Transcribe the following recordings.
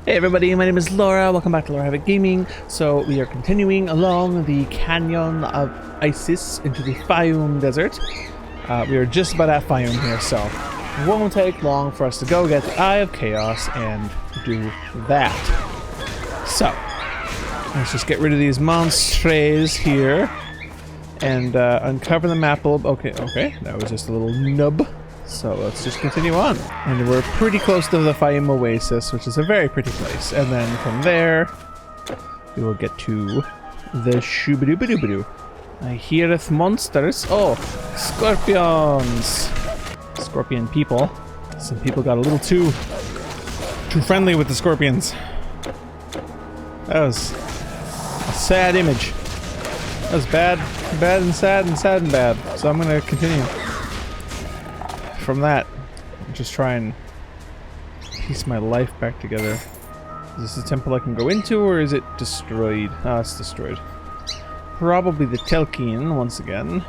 Hey everybody, my name is Laura. Welcome back to Laura Havoc Gaming. So we are continuing along the Canyon of Isis into the Fayum Desert. We are just about at Fayum here, so it won't take long for us to go get the Eye of Chaos and do that. So let's just get rid of these monstres here and uncover the map a little. Okay, that was just a little nub. So let's just continue on. And we're pretty close to the Fayum Oasis, which is a very pretty place. And then from there, we will get to the Shoobadoobadoobadoo. I heareth monsters. Oh, scorpions. Scorpion people. Some people got a little too friendly with the scorpions. That was a sad image. That was bad and sad and bad. So I'm gonna continue. From that, just try and piece my life back together. Is this a temple I can go into, or is it destroyed? Oh, it's destroyed. Probably the Telkin once again.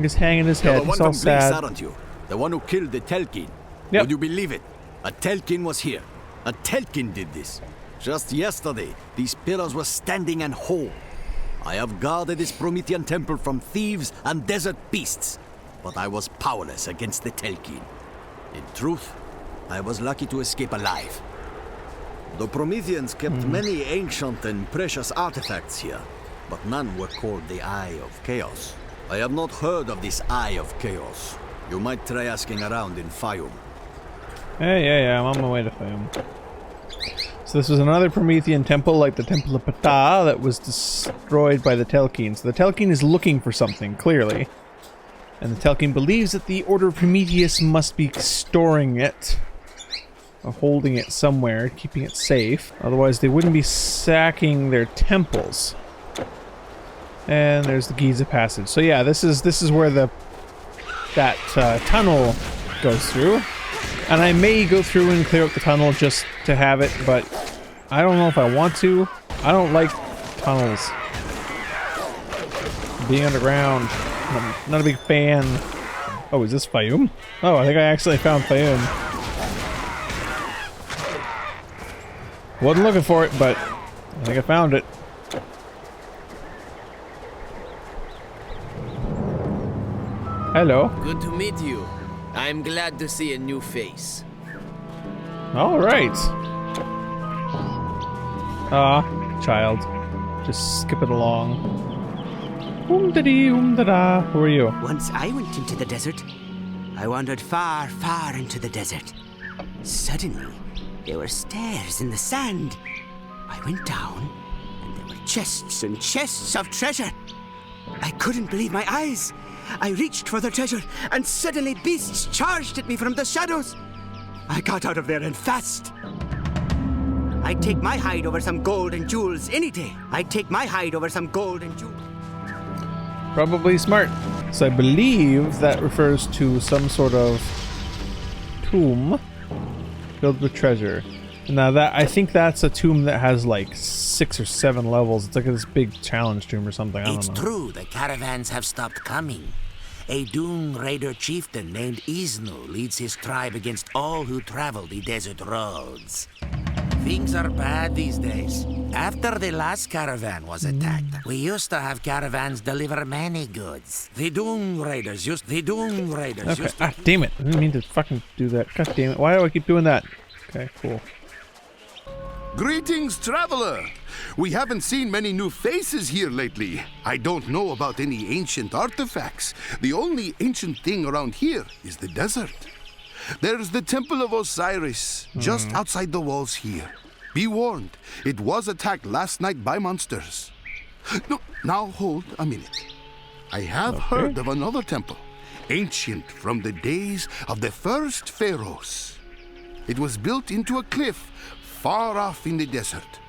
He's hanging his head. He's all sad. Aren't you? The one who killed the Telkin. Yep. Would you believe it? A Telkin was here. A Telkin did this. Just yesterday, these pillars were standing and whole. I have guarded this Promethean temple from thieves and desert beasts. But I was powerless against the Telkin. In truth, I was lucky to escape alive. The Prometheans kept many ancient and precious artifacts here, but none were called the Eye of Chaos. I have not heard of this Eye of Chaos. You might try asking around in Fayum. Yeah, I'm on my way to Fayum. So this was another Promethean temple, like the Temple of Ptah, that was destroyed by the Telkin. So the Telkin is looking for something, clearly. And the Telkin believes that the Order of Prometheus must be storing it, or holding it somewhere, keeping it safe. Otherwise, they wouldn't be sacking their temples. And there's the Giza Passage. So yeah, this is where that tunnel goes through. And I may go through and clear up the tunnel just to have it, but I don't know if I want to. I don't like tunnels. Being underground. I'm not a big fan. Oh, is this Fayum? Oh, I think I actually found Fayum. Wasn't looking for it, but I think I found it. Hello. Good to meet you. I'm glad to see a new face. All right. Child. Just skip it along. Umdada. Who are you? Once I went into the desert. I wandered far, far into the desert. Suddenly, there were stairs in the sand. I went down, and there were chests and chests of treasure. I couldn't believe my eyes. I reached for the treasure, and suddenly beasts charged at me from the shadows. I got out of there and fast. I'd take my hide over some gold and jewels any day. I'd take my hide over some gold and jewels. Probably smart. So I believe that refers to some sort of tomb filled with treasure. Now that I think that's a tomb that has like 6 or 7 levels. It's like this big challenge tomb or something. I don't know. It's true, the caravans have stopped coming. A Doom Raider chieftain named Isnu leads his tribe against all who travel the desert roads. Things are bad these days. After the last caravan was attacked, we used to have caravans deliver many goods. The Doom Raiders used Okay. Ah, damn it. I didn't mean to fucking do that. God damn it. Why do I keep doing that? Okay, cool. Greetings, traveler! We haven't seen many new faces here lately. I don't know about any ancient artifacts. The only ancient thing around here is the desert. There's the Temple of Osiris, just outside the walls here. Be warned, it was attacked last night by monsters. No, now hold a minute. I have heard of another temple, ancient from the days of the first pharaohs. It was built into a cliff far off in the desert,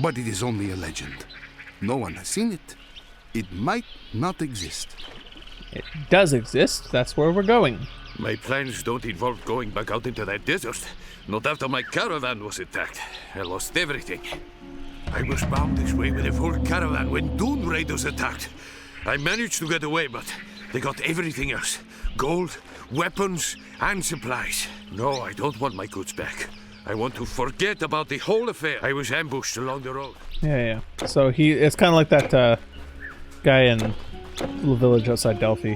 but it is only a legend. No one has seen it. It might not exist. It does exist. That's where we're going. My plans don't involve going back out into that desert. Not after my caravan was attacked. I lost everything. I was bound this way with a full caravan when Dune Raiders attacked. I managed to get away, but they got everything else. Gold, weapons, and supplies. No, I don't want my goods back. I want to forget about the whole affair. I was ambushed along the road. Yeah. So it's kind of like that guy in the village outside Delphi.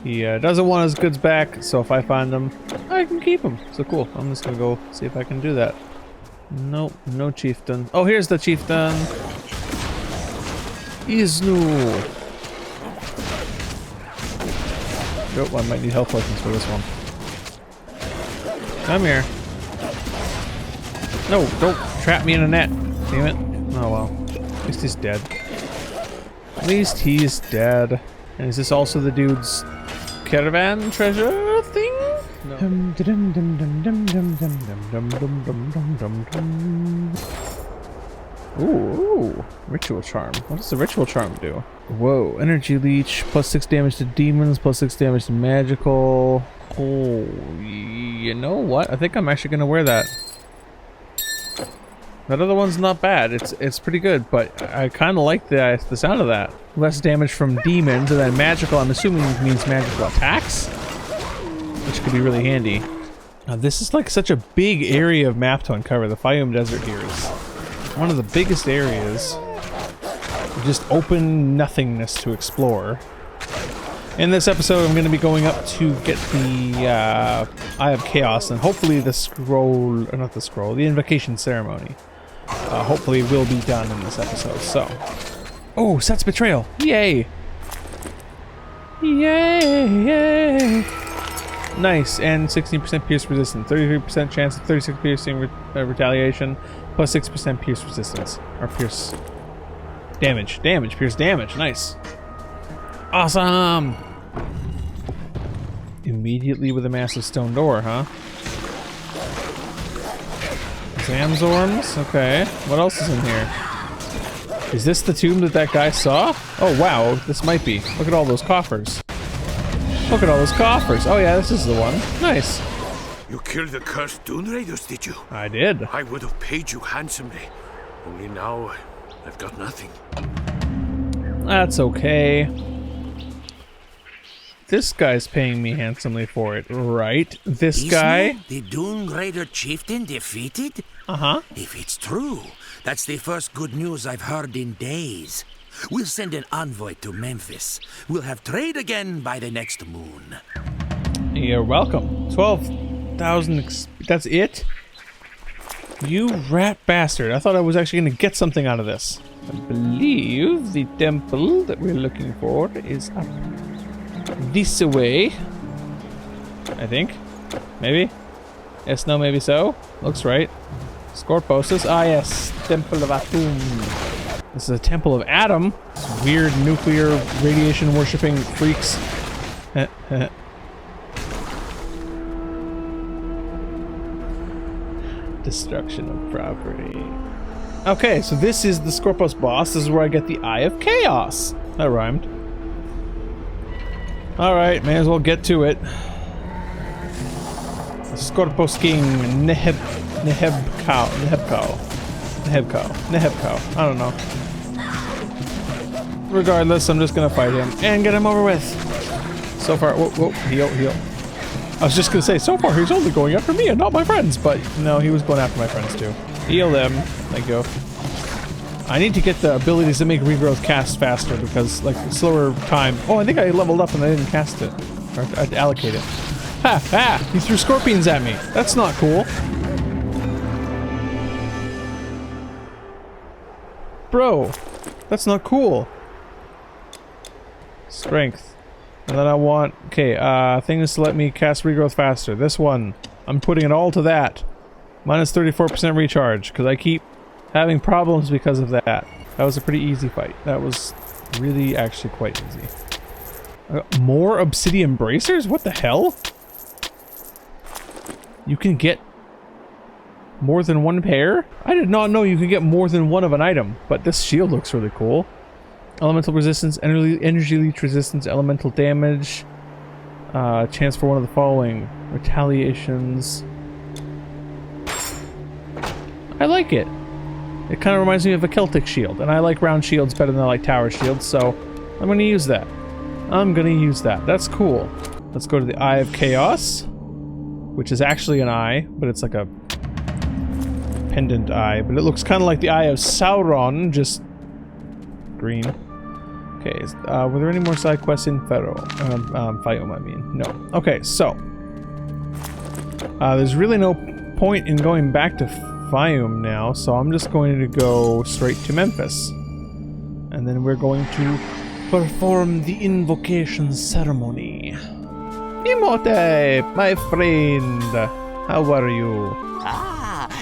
He doesn't want his goods back, so if I find them, I can keep them. So cool. I'm just gonna go see if I can do that. Nope, no chieftain. Oh, here's the chieftain. Isnu. Oh, I might need health potions for this one. Come here. No, don't trap me in a net. Damn it. Oh well. At least he's dead. At least he's dead. And is this also the dude's caravan treasure thing? No. Ooh, ritual charm. What does the ritual charm do? Whoa, energy leech, +6 damage to demons, +6 damage to magical. Oh, you know what? I think I'm actually gonna wear that. That other one's not bad. It's pretty good, but I kind of like the sound of that. Less damage from demons, and then magical. I'm assuming means magical attacks, which could be really handy. Now, this is like such a big area of map to uncover. The Fayum Desert here is one of the biggest areas. Just open nothingness to explore. In this episode, I'm going to be going up to get the Eye of Chaos, and hopefully the scroll, or not the scroll, the Invocation Ceremony. Hopefully will be done in this episode, so. Oh, Set's Betrayal! Yay! Yay! Nice, and 16% pierce resistance, 33% chance of 36 piercing retaliation, plus 6% pierce resistance, or pierce damage. Pierce damage, nice. Awesome! Immediately with a massive stone door, huh? Zamzorms? Okay. What else is in here? Is this the tomb that guy saw? Oh wow, this might be. Look at all those coffers. Look at all those coffers. Oh yeah, this is the one. Nice. You killed the cursed Dune Raiders, did you? I did. I would have paid you handsomely. Only now, I've got nothing. That's okay. This guy's paying me handsomely for it, right? This guy? The Dune Raider chieftain defeated? Uh-huh. If it's true, that's the first good news I've heard in days. We'll send an envoy to Memphis. We'll have trade again by the next moon. You're welcome. 12,000 that's it? You rat bastard. I thought I was actually going to get something out of this. I believe the temple that we're looking for is up this way. I think. Maybe? Yes, no, maybe so. Looks right. Scorposis. Ah, yes. Temple of Atum. This is a temple of Atom. These weird nuclear radiation worshipping freaks. Destruction of property. Okay, so this is the Scorpos boss. This is where I get the Eye of Chaos. That rhymed. Alright, may as well get to it. Scorpos King Nehebkau. I don't know. Regardless, I'm just gonna fight him and get him over with. So far, whoa, heal. I was just gonna say, so far he's only going after me and not my friends, but no, he was going after my friends too. Heal them. Thank you. I need to get the abilities that make regrowth cast faster because, like, slower time. Oh, I think I leveled up and I didn't cast it. Or I'd allocate it. Ha! Ha! He threw scorpions at me. That's not cool. Bro, that's not cool. Strength. And then I want, okay, things to let me cast regrowth faster. This one, I'm putting it all to that. Minus 34% recharge, because I keep having problems because of that. That was a pretty easy fight. That was really actually quite easy. More obsidian bracers? What the hell? You can get more than one pair? I did not know you could get more than one of an item, but this shield looks really cool. Elemental resistance, energy leech resistance, elemental damage. Chance for one of the following. Retaliations. I like it. It kind of reminds me of a Celtic shield, and I like round shields better than I like tower shields, so I'm going to use that. That's cool. Let's go to the Eye of Chaos, which is actually an eye, but it's like a pendant eye, but it looks kind of like the eye of Sauron, just green. Okay, were there any more side quests in Fayoum, I mean. No. Okay, so there's really no point in going back to Fayoum now, so I'm just going to go straight to Memphis. And then we're going to perform the Invocation Ceremony. Imote, my friend, how are you?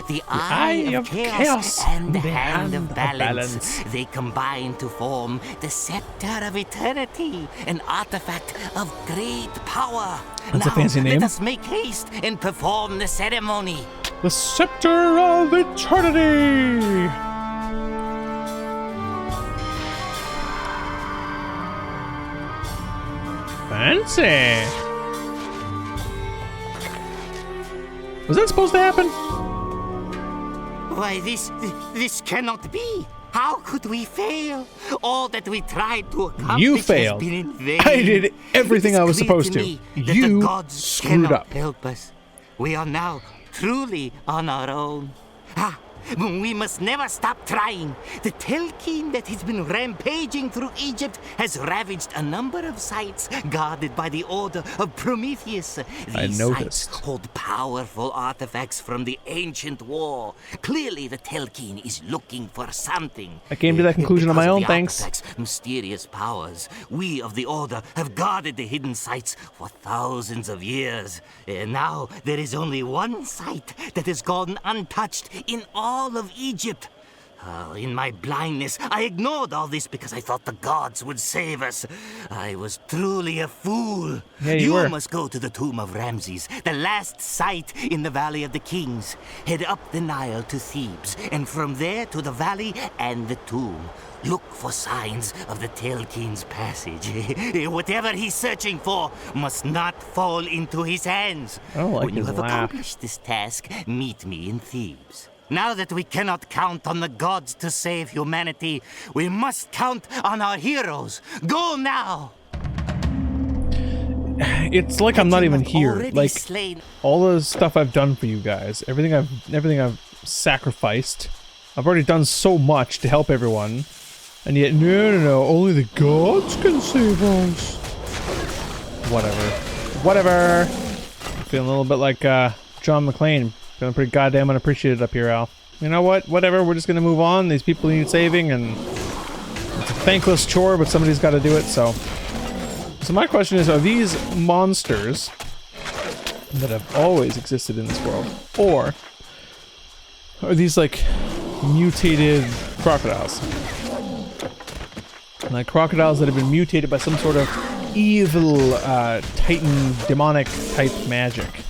The Eye of Chaos and the Hand of Balance. They combine to form the Scepter of Eternity, an artifact of great power. That's a fancy name. Let us make haste and perform the ceremony. The Scepter of Eternity! Fancy! Was that supposed to happen? Why, this cannot be. How could we fail? All that we tried to accomplish You failed. has been in vain. I did everything I was supposed to. Me that You the gods screwed cannot up. help us. We are now truly on our own. We must never stop trying. The Telkin that has been rampaging through Egypt has ravaged a number of sites guarded by the Order of Prometheus. These sites hold powerful artifacts from the ancient war. Clearly, the Telkin is looking for something. I came to that conclusion on my own, thanks. Mysterious powers. We of the Order have guarded the hidden sites for thousands of years. And now there is only one site that has gone untouched in all of Egypt. In my blindness, I ignored all this because I thought the gods would save us. I was truly a fool. Yeah, you were. Must go to the tomb of Ramses, the last site in the Valley of the Kings. Head up the Nile to Thebes, and from there to the valley and the tomb. Look for signs of the Telkin's passage. Whatever he's searching for must not fall into his hands. I don't like when you his have laugh. accomplished this task, meet me in Thebes. Now that we cannot count on the gods to save humanity, we must count on our heroes. Go now! It's like I'm not even here. Like slain. all the stuff I've done for you guys, everything I've sacrificed. I've already done so much to help everyone, and yet no, only the gods can save us. Whatever. I'm feeling a little bit like John McClane. Feeling pretty goddamn unappreciated up here, Al. You know what? Whatever. We're just gonna move on. These people need saving, and it's a thankless chore, but somebody's got to do it. So my question is: are these monsters that have always existed in this world, or are these like mutated crocodiles? Like crocodiles that have been mutated by some sort of evil, titan, demonic type magic.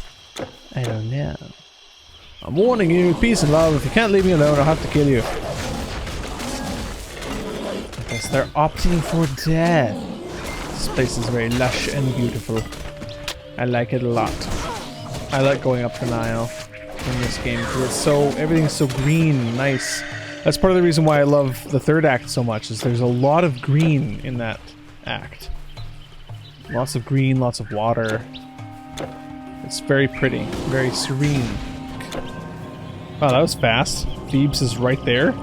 I don't know. I'm warning you, peace and love. If you can't leave me alone, I'll have to kill you. I guess they're opting for death. This place is very lush and beautiful. I like it a lot. I like going up the Nile in this game because everything's so green and nice. That's part of the reason why I love the third act so much, is there's a lot of green in that act. Lots of green, lots of water. It's very pretty, very serene. Wow, that was fast. Thebes is right there.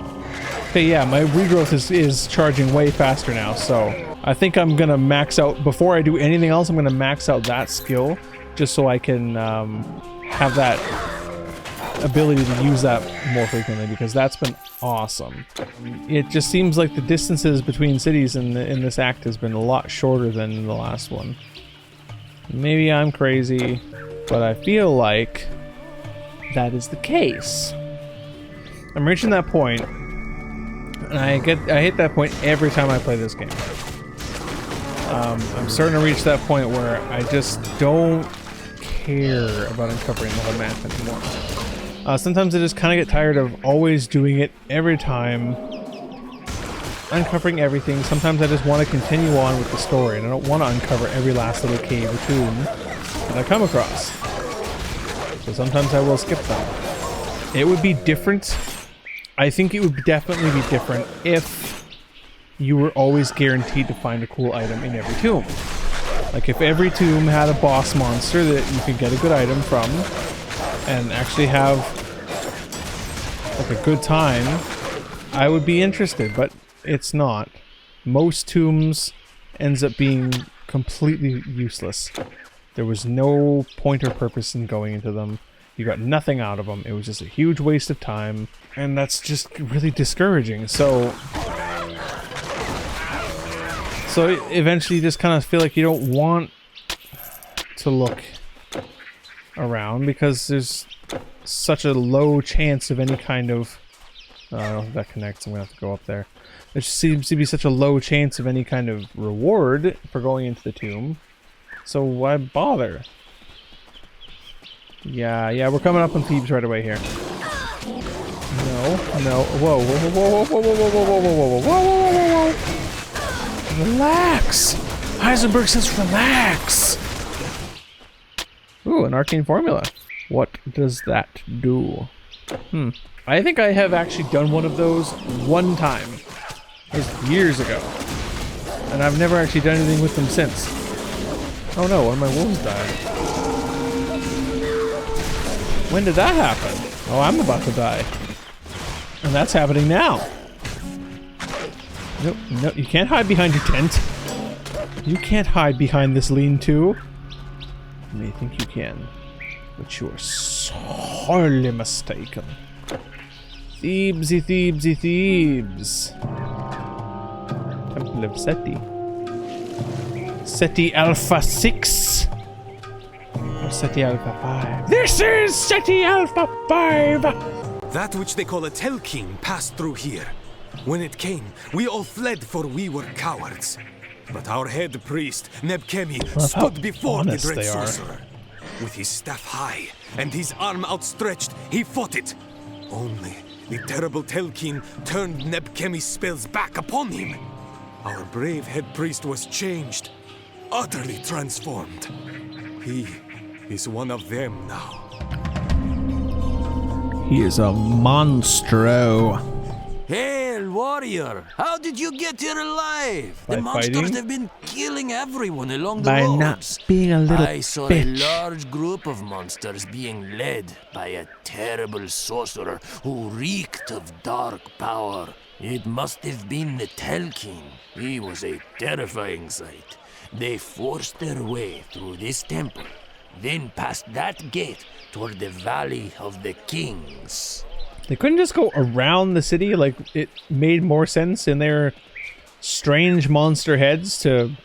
Okay, yeah, my regrowth is charging way faster now, so I think I'm gonna max out, before I do anything else, I'm gonna max out that skill, just so I can have that ability to use that more frequently, because that's been awesome. It just seems like the distances between cities in this act has been a lot shorter than in the last one. Maybe I'm crazy, but I feel like that is the case. I'm reaching that point, and I hit that point every time I play this game. I'm starting to reach that point where I just don't care about uncovering the whole map anymore. Sometimes I just kind of get tired of always doing it every time, uncovering everything. Sometimes I just want to continue on with the story, and I don't want to uncover every last little cave or tomb that I come across. So sometimes I will skip them. It would be different. I think it would definitely be different if you were always guaranteed to find a cool item in every tomb. Like if every tomb had a boss monster that you could get a good item from, and actually have like a good time, I would be interested, but it's not. Most tombs ends up being completely useless. There was no point or purpose in going into them. You got nothing out of them. It was just a huge waste of time, and that's just really discouraging. So eventually you just kind of feel like you don't want to look around because there's such a low chance of any kind of... I don't know if that connects. I'm gonna have to go up there. There seems to be such a low chance of any kind of reward for going into the tomb. So why bother? Yeah, we're coming up on Thebes right away here. No. Whoa. Relax! Heisenberg says relax! Ooh, an arcane formula. What does that do? I think I have actually done one of those one time. It was years ago. And I've never actually done anything with them since. Oh no, one of my wolves died. When did that happen? Oh, I'm about to die. And that's happening now. No, you can't hide behind your tent. You can't hide behind this lean-to. You may think you can, but you are sorely mistaken. Thebes. Temple of Seti. Seti Alpha 6. Or Seti Alpha 5. This is Seti Alpha 5! That which they call a Telkin passed through here. When it came, we all fled for we were cowards. But our head priest, Nebkemi, stood before the dread sorcerer. With his staff high and his arm outstretched, he fought it. Only the terrible Telkin turned Nebkemi's spells back upon him. Our brave head priest was changed, utterly transformed. He is one of them now. He is a monstro. Hail, warrior! How did you get here alive? By the monsters fighting? have been killing everyone along the By roads. not being a little I saw bitch. a large group of monsters being led by a terrible sorcerer who reeked of dark power. It must have been the Telkin. He was a terrifying sight. They forced their way through this temple, then past that gate toward the Valley of the Kings. They couldn't just go around the city, like it made more sense in their strange monster heads to...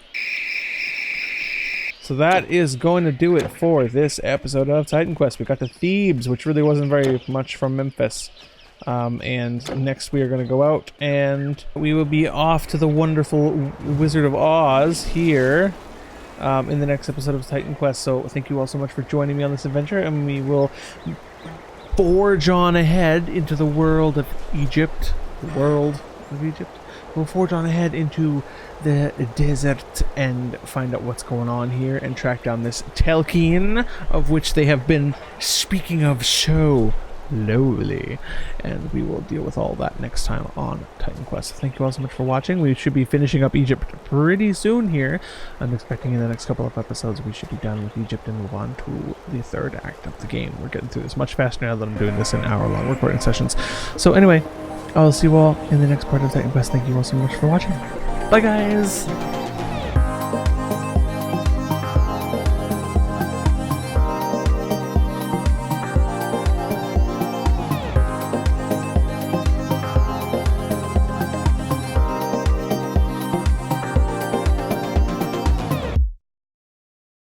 So that is going to do it for this episode of Titan Quest. We got to Thebes, which really wasn't very much from Memphis. And next we are going to go out and we will be off to the wonderful Wizard of Oz here in the next episode of Titan Quest. So thank you all so much for joining me on this adventure, and we will forge on ahead into the world of Egypt. We'll forge on ahead into the desert and find out what's going on here and track down this Telkin, of which they have been speaking of so lowly, and we will deal with all that next time on Titan Quest. Thank you all so much for watching. We should be finishing up Egypt pretty soon here. I'm expecting in the next couple of episodes we should be done with Egypt and move on to the third act of the game. We're getting through this much faster now that I'm doing this in hour-long recording sessions. So anyway, I'll see you all in the next part of Titan Quest. Thank you all so much for watching. Bye guys!